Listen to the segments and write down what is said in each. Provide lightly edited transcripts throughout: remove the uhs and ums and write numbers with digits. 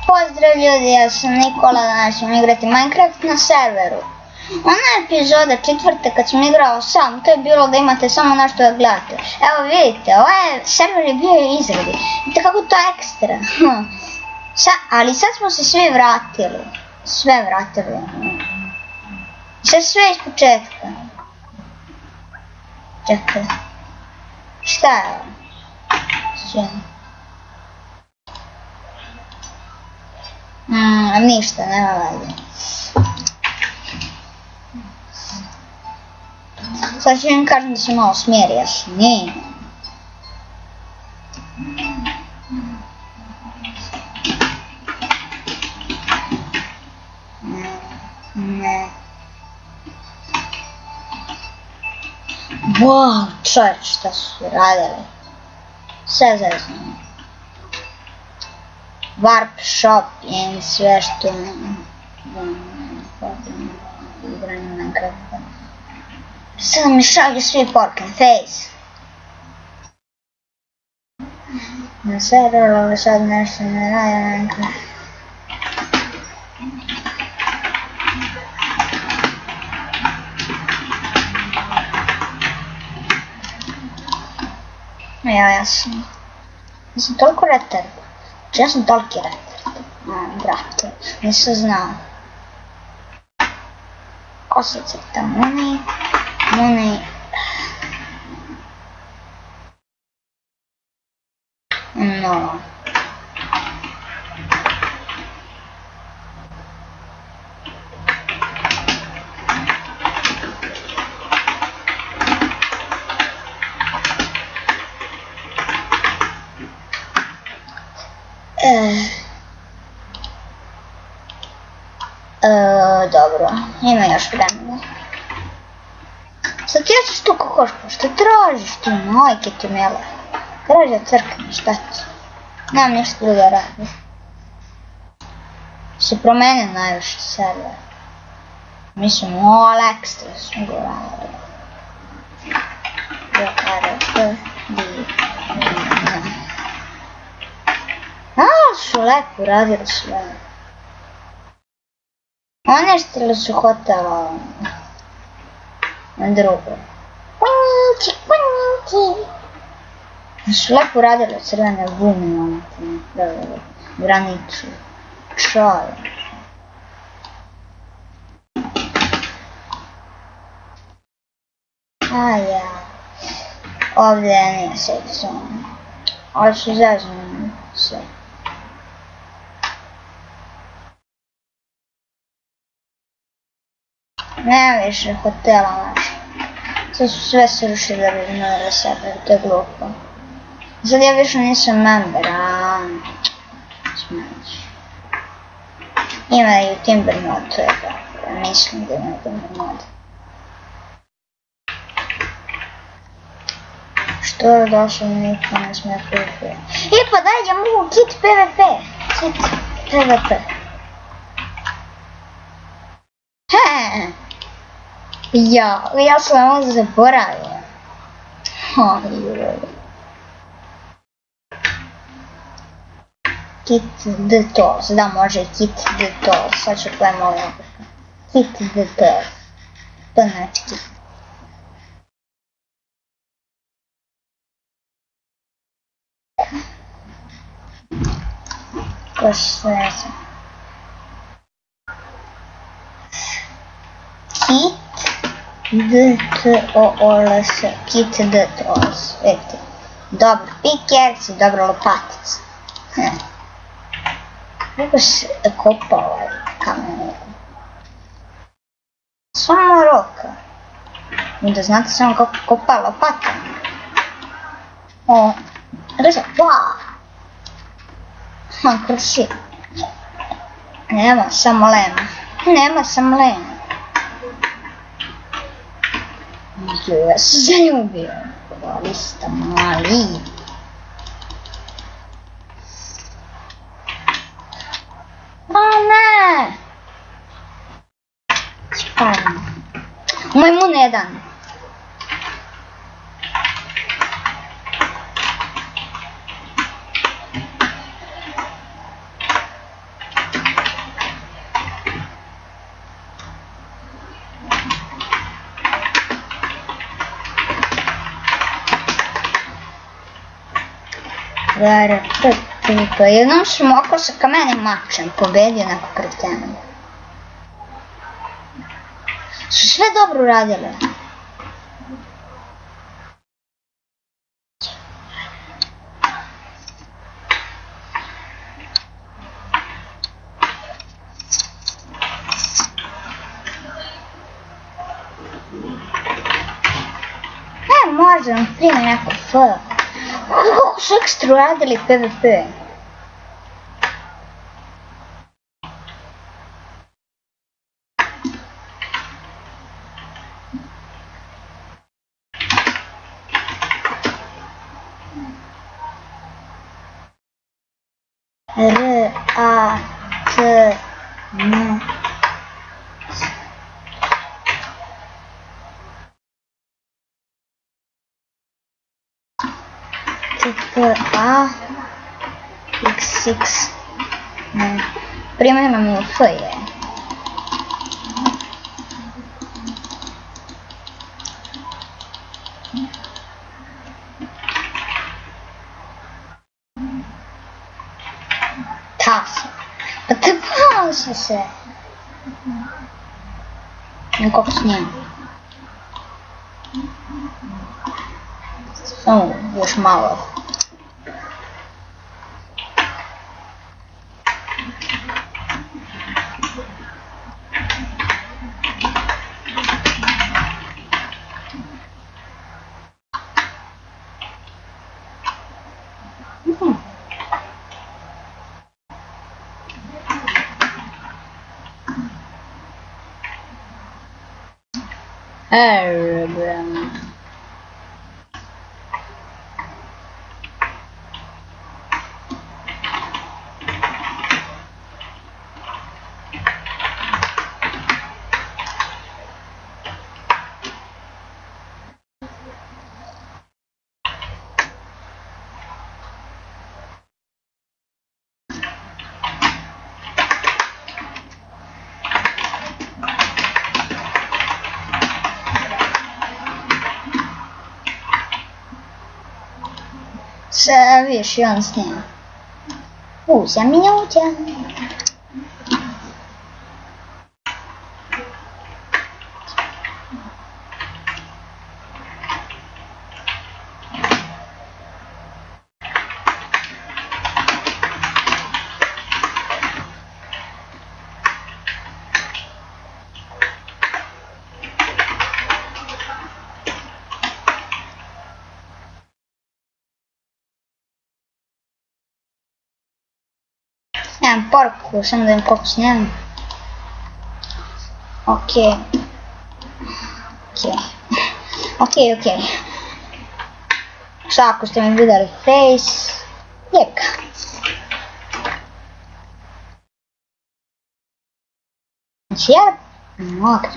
Pozdrav ljudi, ja sam Nikola, danas ćemo igrati Minecraft na serveru. Ona epizoda četvrta kad sam igrao sam, to je bilo da imate samo nešto da gledate. Evo vidite, ovaj server je bio u izradi. Vidite kako to ekstra. Ali sad smo se svi vratili. Sve vratili. Sad sve iz početka. Čekaj. Šta je ovo? Sve. Ništa, nema veze. Sad ću im kažem da se malo smjeri, ja se nije. Ne. Wow, čovječ, šta su radili. Sve zezno. Warp shop i sve što igranje Minecrafta. Sad mi šalju svi porken face. Na serveru, ali sad nešto ne radi Minecraft. Ja sam toliko retard. Ja sam toliki retard. Brate, nisam znao. Ko se crta? Money. No. Dobro, ima još vremena. Sad ti ćeš tu kokoško, što tražiš tu, majke ti mele? Traži od crkne, šta ti? Nemam ništa drugo radi. Se promenio najviše server. Mislim, all extra su go radili. Su lepo radili sve. Oneštili su hotela na drugo. Su lepo radili crvene gume, granicu. Čovjek. Ovdje nije safe zone. Ovo su zezani sve. Nema više hotela naša. Sad su sve srušili da bi znali sebe, to je glupo. Sad ja više nisam member, smeć. Ima i u Timber mod, to je dobro. Mislim da ima Timber mod. Što je došlo, niko ne smije PvP. Pa daj, ja mogu kit PvP. Kit PvP. Ja sam ovo zaboravio. Kit the tools, da može kit the tools, sad ću gledam ovo napisati. Kit the tools, to znači kit. Ko što ne znam. D-T-O-O-L-S, kit D-T-O-L-S, vidite. Dobro pickaxe i dobro lopatica. Kako se kopa ovaj kamen? Samo roka. I da znate samo kako kopa lopata. Reza, kruši. Nema samo lema. Ja se zaljubio. Lista mali. Ne! Spalim. Majmun jedan. Jednom sam oko sa kamenim mačem pobedio neko kretena. Su sve dobro uradile. Možda nam prime neko F. Kako su ekstra uradili PvP? R, A, T, N. A, X, ne, primjerno mi F je. Tasno. Pa te pauzi se. Nekako snimam. Samo još malo. Airborne. Vidiš i on snima. Minutja. Nemam poruku, samo da im koliko snimam. Okej. Šta ako ste mi vidjeli face? Jebka. Znači ja... Mogu.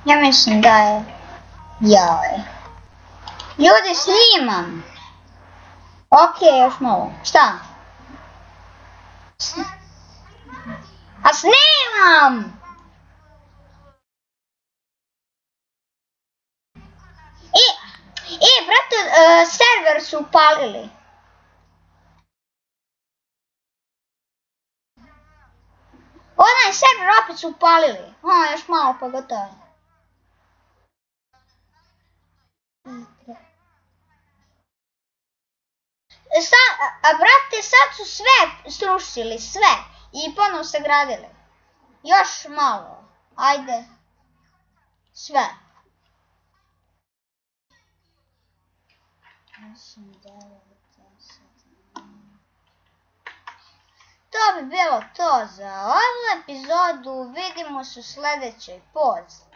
Ja mislim da je... Jaj. Ljudi, snimam! Okej, još malo. Šta? A snimam! Brate, server su upalili. Onaj server opet su upalili. Još malo pa gotovo. Brate, sad su sve srušili, sve. I ponovo sagradili. Još malo. Ajde. Sve. To bi bilo to za ovu epizodu. Vidimo se u sljedećoj. Pozdrav.